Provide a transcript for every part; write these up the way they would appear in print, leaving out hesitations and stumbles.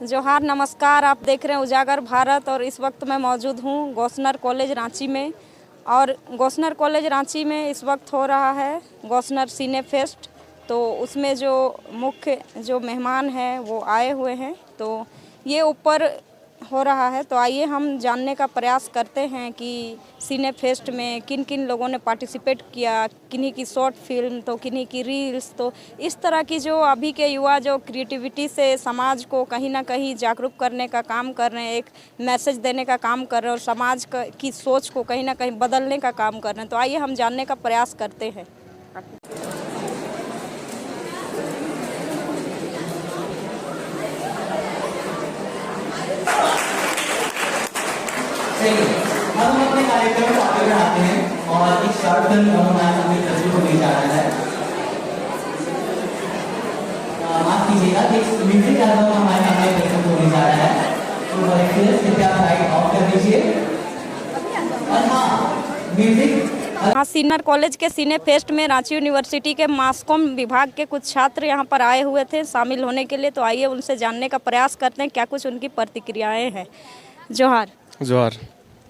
जोहार, नमस्कार। आप देख रहे हैं उजागर भारत और इस वक्त मैं मौजूद हूँ गौसनर कॉलेज रांची में। और गौसनर कॉलेज रांची में इस वक्त हो रहा है गौसनर सिने फेस्ट। तो उसमें जो मुख्य जो मेहमान हैं वो आए हुए हैं, तो ये ऊपर हो रहा है। तो आइए हम जानने का प्रयास करते हैं कि सिने फेस्ट में किन किन लोगों ने पार्टिसिपेट किया, किन्हीं की शॉर्ट फिल्म तो किन्हीं की रील्स। तो इस तरह की जो अभी के युवा जो क्रिएटिविटी से समाज को कहीं ना कहीं जागरूक करने का काम कर रहे हैं, एक मैसेज देने का काम कर रहे हैं और समाज की सोच को कहीं ना कहीं बदलने का काम कर रहे हैं। तो आइए हम जानने का प्रयास करते हैं। अब हम अपने कार्यक्रम को आगे बढ़ाते हैं और एक शॉर्ट फिल्म हमारे सामने तस्वीर को ले जा रहा है। माफ कीजिएगा, एक म्यूजिक एल्बम हमारे सामने प्रस्तुत होने जा रहा है। तो कृपया लाइट ऑफ कर दीजिए। और हाँ, म्यूजिक सीनियर कॉलेज के सिने फेस्ट में रांची यूनिवर्सिटी के मास कॉम विभाग के कुछ छात्र यहाँ पर आए हुए थे शामिल होने के लिए। तो आइए उनसे जानने का प्रयास करते हैं क्या कुछ उनकी प्रतिक्रियाएं हैं। जोहार। जोहार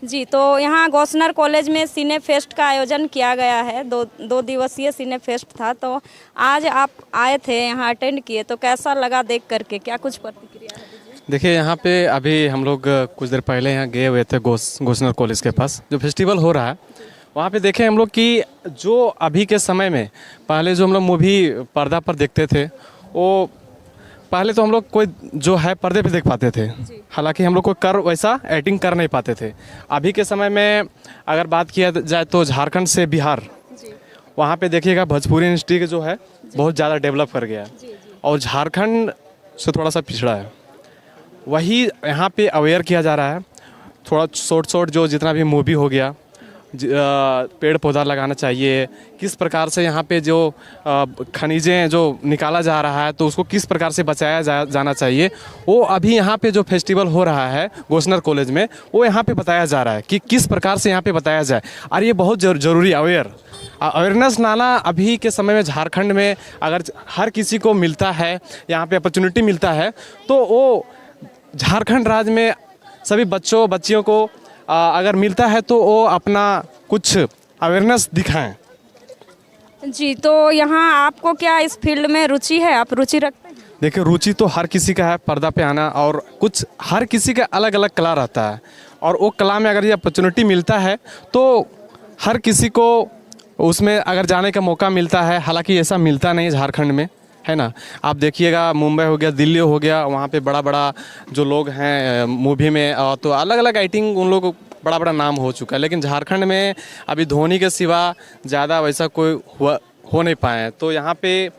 जी, तो यहाँ गौसनर कॉलेज में सिने फेस्ट का आयोजन किया गया है। दो दिवसीय सिने फेस्ट था। तो आज आप आए थे यहाँ अटेंड किए, तो कैसा लगा देख करके, क्या कुछ प्रतिक्रिया है? देखिए, यहाँ पे अभी हम लोग कुछ देर पहले यहाँ गए हुए थे गौसनर कॉलेज के पास जो फेस्टिवल हो रहा है। वहाँ पे देखे हम लोग कि जो अभी के समय में पहले जो हम लोग मूवी पर्दा पर देखते थे, वो पहले तो हम लोग कोई जो है पर्दे पे देख पाते थे, हालांकि हम लोग को वैसा एक्टिंग कर नहीं पाते थे। अभी के समय में अगर बात किया जाए तो झारखंड से बिहार, वहाँ पे देखिएगा भोजपुरी इंडस्ट्री जो है बहुत ज़्यादा डेवलप कर गया है और झारखंड से थोड़ा सा पिछड़ा है। वही यहाँ पे अवेयर किया जा रहा है। थोड़ा शॉर्ट जो जितना भी मूवी हो गया, पेड़ पौधा लगाना चाहिए, किस प्रकार से यहाँ पे जो खनिजें जो निकाला जा रहा है तो उसको किस प्रकार से बचाया जाना चाहिए, वो अभी यहाँ पे जो फेस्टिवल हो रहा है गौसनर कॉलेज में वो यहाँ पे बताया जा रहा है कि किस प्रकार से यहाँ पे बताया जाए। और ये बहुत ज़रूरी अवेयरनेस लाना अभी के समय में झारखंड में अगर हर किसी को मिलता है, यहाँ पे अपॉर्चुनिटी मिलता है, तो वो झारखंड राज्य में सभी बच्चियों को अगर मिलता है तो वो अपना कुछ अवेयरनेस दिखाएं। जी, तो यहाँ आपको क्या इस फील्ड में रुचि है? आप रुचि रखते हैं? देखिए, रुचि तो हर किसी का है पर्दा पे आना, और कुछ हर किसी का अलग अलग कला रहता है और वो कला में अगर ये अपॉर्चुनिटी मिलता है तो हर किसी को उसमें अगर जाने का मौका मिलता है। हालांकि ऐसा मिलता नहीं है झारखंड में, है ना। आप देखिएगा मुंबई हो गया, दिल्ली हो गया, वहाँ पे बड़ा बड़ा जो लोग हैं मूवी में तो अलग अलग एक्टिंग उन लोग बड़ा बड़ा नाम हो चुका है। लेकिन झारखंड में अभी धोनी के सिवा ज़्यादा वैसा कोई हो नहीं पाए। तो यहाँ पे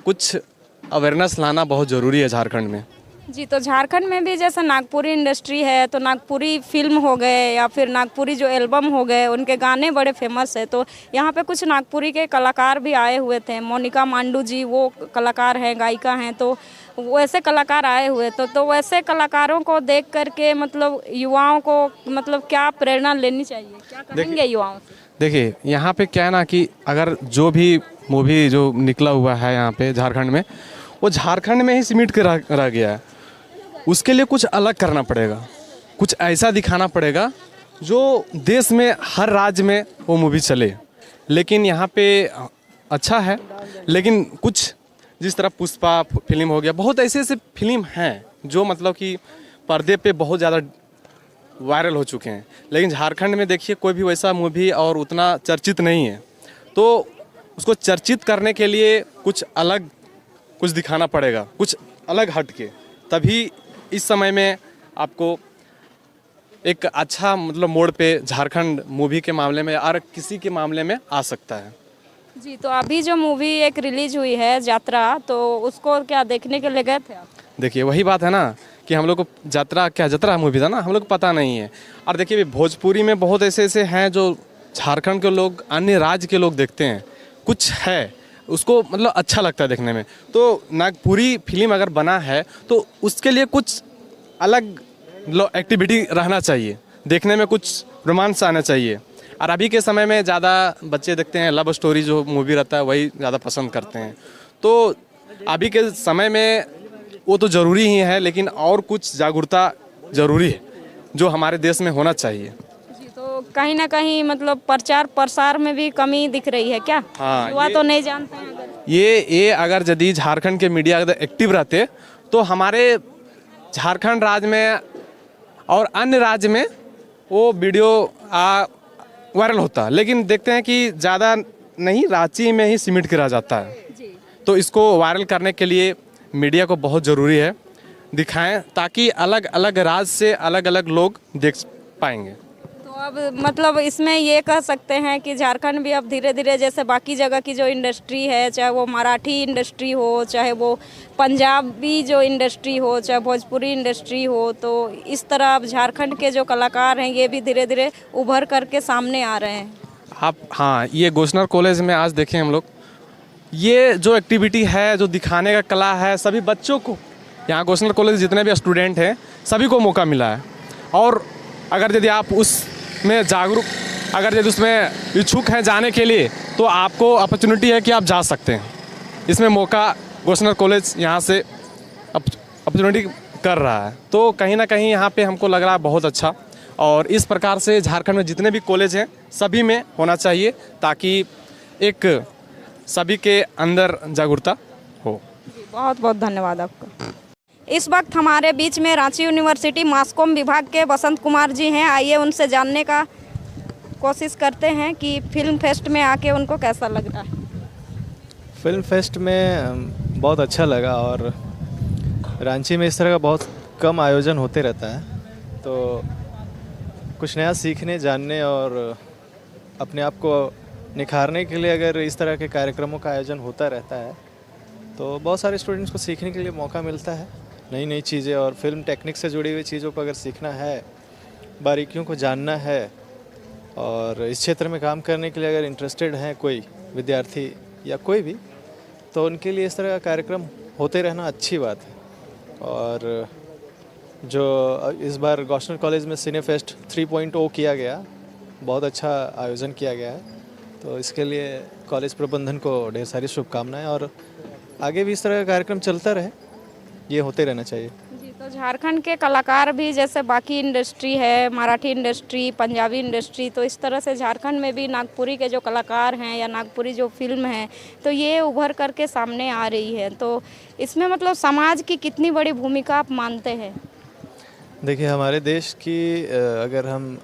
कुछ अवेयरनेस लाना बहुत ज़रूरी है झारखंड में। जी, तो झारखंड में भी जैसे नागपुरी इंडस्ट्री है, तो नागपुरी फिल्म हो गए या फिर नागपुरी जो एल्बम हो गए, उनके गाने बड़े फेमस है। तो यहाँ पे कुछ नागपुरी के कलाकार भी आए हुए थे। मोनिका मांडू जी वो कलाकार हैं, गायिका हैं, तो वैसे कलाकार आए हुए। तो वैसे कलाकारों को देख करके मतलब युवाओं को मतलब क्या प्रेरणा लेनी चाहिए, क्या करेंगे युवाओं से? देखिए, यहाँ पे क्या है ना कि अगर जो भी मूवी जो निकला हुआ है यहाँ पे झारखंड में, वो झारखंड में ही सिमट के रह गया है। उसके लिए कुछ अलग करना पड़ेगा, कुछ ऐसा दिखाना पड़ेगा जो देश में हर राज्य में वो मूवी चले। लेकिन यहाँ पे अच्छा है, लेकिन कुछ जिस तरह पुष्पा फिल्म हो गया, बहुत ऐसे फिल्म हैं जो मतलब कि पर्दे पे बहुत ज़्यादा वायरल हो चुके हैं। लेकिन झारखंड में देखिए कोई भी वैसा मूवी और उतना चर्चित नहीं है। तो उसको चर्चित करने के लिए कुछ अलग कुछ दिखाना पड़ेगा, कुछ अलग हट के, तभी इस समय में आपको एक अच्छा मतलब मोड़ पे झारखंड मूवी के मामले में और किसी के मामले में आ सकता है। जी, तो अभी जो मूवी एक रिलीज हुई है यात्रा, तो उसको क्या देखने के लिए गए थे आप? देखिए, वही बात है ना कि हम लोग को जतरा मूवी था ना, हम लोग को पता नहीं है। और देखिए, भोजपुरी में बहुत ऐसे हैं जो झारखंड के लोग, अन्य राज्य के लोग देखते हैं, कुछ है उसको मतलब अच्छा लगता है देखने में। तो नागपुरी फिल्म अगर बना है तो उसके लिए कुछ अलग एक्टिविटी रहना चाहिए, देखने में कुछ रोमांस आना चाहिए। और अभी के समय में ज़्यादा बच्चे देखते हैं लव स्टोरी जो मूवी रहता है वही ज़्यादा पसंद करते हैं। तो अभी के समय में वो तो ज़रूरी ही है, लेकिन और कुछ जागरूकता ज़रूरी है जो हमारे देश में होना चाहिए। जी, तो कहीं ना कहीं मतलब प्रचार प्रसार में भी कमी दिख रही है क्या? हाँ, युवा तो नहीं जानते हैं अगर। ये अगर यदि झारखंड के मीडिया अगर एक्टिव रहते तो हमारे झारखंड राज्य में और अन्य राज्य में वो वीडियो वायरल होता, लेकिन देखते हैं कि ज़्यादा नहीं, रांची में ही सीमित करा जाता है। तो इसको वायरल करने के लिए मीडिया को बहुत ज़रूरी है दिखाएं, ताकि अलग अलग राज्य से अलग अलग लोग देख पाएंगे। तो अब मतलब इसमें ये कह सकते हैं कि झारखंड भी अब धीरे धीरे जैसे बाकी जगह की जो इंडस्ट्री है, चाहे वो मराठी इंडस्ट्री हो, चाहे वो पंजाबी जो इंडस्ट्री हो, चाहे भोजपुरी इंडस्ट्री हो, तो इस तरह अब झारखंड के जो कलाकार हैं ये भी धीरे धीरे उभर करके सामने आ रहे हैं। आप हाँ, ये गोस्नर कॉलेज में आज देखें हम लोग, ये जो एक्टिविटी है, जो दिखाने का कला है, सभी बच्चों को, यहाँ गोस्नर कॉलेज जितने भी स्टूडेंट हैं सभी को मौका मिला है। और अगर यदि आप उसमें जागरूक, अगर यदि उसमें इच्छुक हैं जाने के लिए, तो आपको अपॉर्चुनिटी है कि आप जा सकते हैं। इसमें मौका गोस्नर कॉलेज यहाँ से अपॉर्चुनिटी कर रहा है, तो कहीं ना कहीं यहाँ पे हमको लग रहा है बहुत अच्छा। और इस प्रकार से झारखंड में जितने भी कॉलेज हैं सभी में होना चाहिए, ताकि एक सभी के अंदर जागरूकता हो। बहुत बहुत धन्यवाद आपका। इस वक्त हमारे बीच में रांची यूनिवर्सिटी मास कॉम विभाग के बसंत कुमार जी हैं। आइए उनसे जानने का कोशिश करते हैं कि फिल्म फेस्ट में आके उनको कैसा लग रहा है। फिल्म फेस्ट में बहुत अच्छा लगा, और रांची में इस तरह का बहुत कम आयोजन होते रहता है, तो कुछ नया सीखने, जानने और अपने आप को निखारने के लिए अगर इस तरह के कार्यक्रमों का आयोजन होता रहता है तो बहुत सारे स्टूडेंट्स को सीखने के लिए मौका मिलता है, नई नई चीज़ें। और फिल्म टेक्निक से जुड़ी हुई चीज़ों को अगर सीखना है, बारीकियों को जानना है, और इस क्षेत्र में काम करने के लिए अगर इंटरेस्टेड हैं कोई विद्यार्थी या कोई भी, तो उनके लिए इस तरह का कार्यक्रम होते रहना अच्छी बात है। और जो इस बार गोस्नर कॉलेज में सिने फेस्ट 3.0 किया गया, बहुत अच्छा आयोजन किया गया है, तो इसके लिए कॉलेज प्रबंधन को ढेर सारी शुभकामनाएं, और आगे भी इस तरह का कार्यक्रम चलता रहे, ये होते रहना चाहिए। जी, तो झारखंड के कलाकार भी जैसे बाकी इंडस्ट्री है, मराठी इंडस्ट्री, पंजाबी इंडस्ट्री, तो इस तरह से झारखंड में भी नागपुरी के जो कलाकार हैं या नागपुरी जो फिल्म है, तो ये उभर करके सामने आ रही है। तो इसमें मतलब समाज की कितनी बड़ी भूमिका आप मानते हैं? देखिए, हमारे देश की अगर हम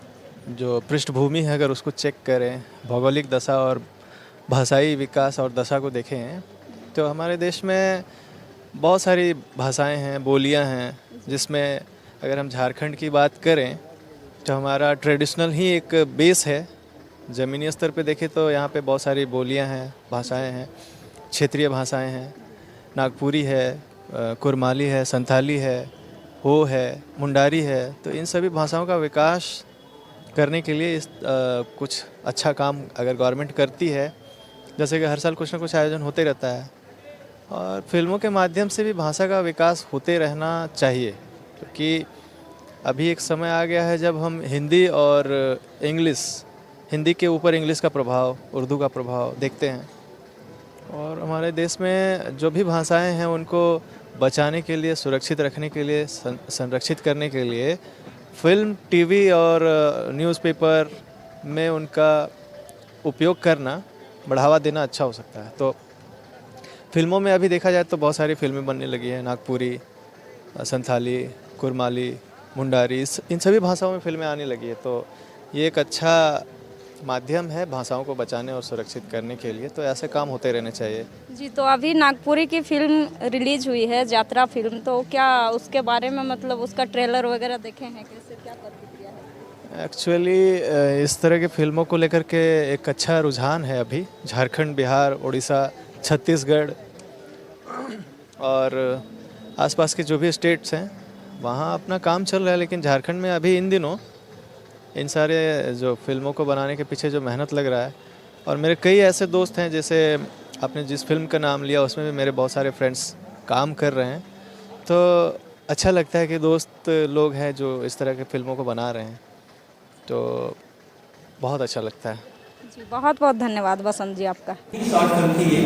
जो पृष्ठभूमि है अगर उसको चेक करें, भौगोलिक दशा और भाषाई विकास और दशा को देखें, तो हमारे देश में बहुत सारी भाषाएं हैं, बोलियां हैं, जिसमें अगर हम झारखंड की बात करें तो हमारा ट्रेडिशनल ही एक बेस है। ज़मीनी स्तर पे देखें तो यहाँ पे बहुत सारी बोलियां हैं, भाषाएं हैं, क्षेत्रीय भाषाएं हैं, नागपुरी है, कुरमाली है, संथाली है, हो है, मुंडारी है। तो इन सभी भाषाओं का विकास करने के लिए कुछ अच्छा काम अगर गवर्नमेंट करती है, जैसे कि हर साल कुछ ना कुछ आयोजन होते रहता है, और फिल्मों के माध्यम से भी भाषा का विकास होते रहना चाहिए, क्योंकि अभी एक समय आ गया है जब हम हिंदी और इंग्लिश, हिंदी के ऊपर इंग्लिश का प्रभाव, उर्दू का प्रभाव देखते हैं। और हमारे देश में जो भी भाषाएं हैं उनको बचाने के लिए, सुरक्षित रखने के लिए, संरक्षित करने के लिए फिल्म, टीवी और न्यूज़पेपर में उनका उपयोग करना, बढ़ावा देना अच्छा हो सकता है। तो फिल्मों में अभी देखा जाए तो बहुत सारी फिल्में बनने लगी हैं, नागपुरी, संथाली, कुरमाली, मुंडारी, इन सभी भाषाओं में फिल्में आने लगी है। तो ये एक अच्छा माध्यम है भाषाओं को बचाने और सुरक्षित करने के लिए, तो ऐसे काम होते रहने चाहिए। जी, तो अभी नागपुरी की फिल्म रिलीज हुई है, यात्रा फिल्म, तो क्या उसके बारे में मतलब उसका ट्रेलर वगैरह देखे हैं, कैसे क्या प्रतिक्रिया है? एक्चुअली इस तरह के फिल्मों को लेकर के एक अच्छा रुझान है अभी झारखंड, बिहार, उड़ीसा, छत्तीसगढ़ और आसपास के जो भी स्टेट्स हैं वहाँ अपना काम चल रहा है। लेकिन झारखंड में अभी इन दिनों इन सारे जो फिल्मों को बनाने के पीछे जो मेहनत लग रहा है, और मेरे कई ऐसे दोस्त हैं, जैसे आपने जिस फिल्म का नाम लिया उसमें भी मेरे बहुत सारे फ्रेंड्स काम कर रहे हैं, तो अच्छा लगता है कि दोस्त लोग हैं जो इस तरह के फिल्मों को बना रहे हैं, तो बहुत अच्छा लगता है। जी, बहुत बहुत धन्यवाद बसंत जी आपका। शॉर्ट फिल्म थी ये,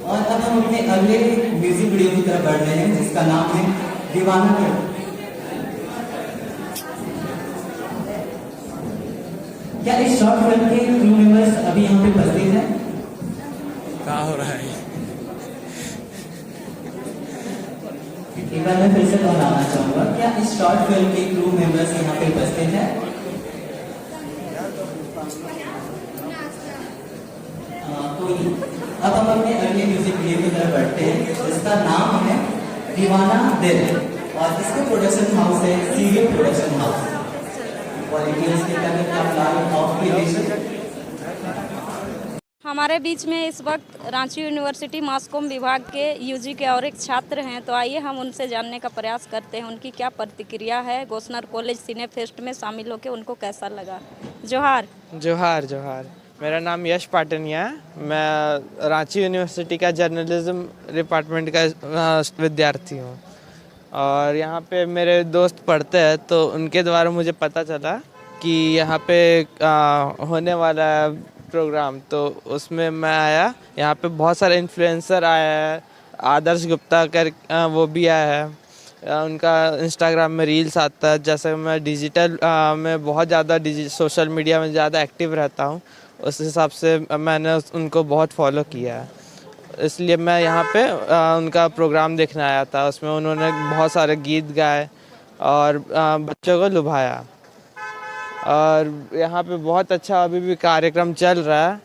और अब हम अपने अगले म्यूजिक वीडियो की तरफ बढ़ रहे हैं जिसका नाम है दीवाना दिल। क्या इस शॉर्ट फिल्म के क्रू मेंबर्स अभी यहाँ पे उपस्थित हैं? क्या हो रहा है? एक बार मैं फिर से दोहराना चाहूंगा, क्या इस शॉर्ट फिल्म के क्रू मेंबर्स यहाँ पे उपस्थित हैं? कोई। अब हम अपने अगले म्यूजिक वीडियो की तरफ बढ़ते हैं जिसका नाम है दीवाना दिल और इसका प्रोडक्शन हाउस है सीरियल प्रोडक्शन हाउस। हमारे बीच में इस वक्त रांची यूनिवर्सिटी मास कॉम विभाग के यूजी के और एक छात्र हैं, तो आइए हम उनसे जानने का प्रयास करते हैं उनकी क्या प्रतिक्रिया है गोस्नर कॉलेज सिने फेस्ट में शामिल होकर उनको कैसा लगा। जोहार। जोहार जोहार। मेरा नाम यश पाटनिया है। मैं रांची यूनिवर्सिटी का जर्नलिज्म डिपार्टमेंट का विद्यार्थी हूँ और यहाँ पे मेरे दोस्त पढ़ते हैं, तो उनके द्वारा मुझे पता चला कि यहाँ पे होने वाला है प्रोग्राम, तो उसमें मैं आया। यहाँ पे बहुत सारे इन्फ्लुएंसर आया है, आदर्श गुप्ता कर वो भी आया है। उनका इंस्टाग्राम में रील्स आता है। जैसे मैं डिजिटल में बहुत ज़्यादा सोशल मीडिया में ज़्यादा एक्टिव रहता हूँ, उस हिसाब से मैंने उनको बहुत फॉलो किया है, इसलिए मैं यहाँ पे उनका प्रोग्राम देखने आया था। उसमें उन्होंने बहुत सारे गीत गाए और बच्चों को लुभाया और यहाँ पे बहुत अच्छा अभी भी कार्यक्रम चल रहा है।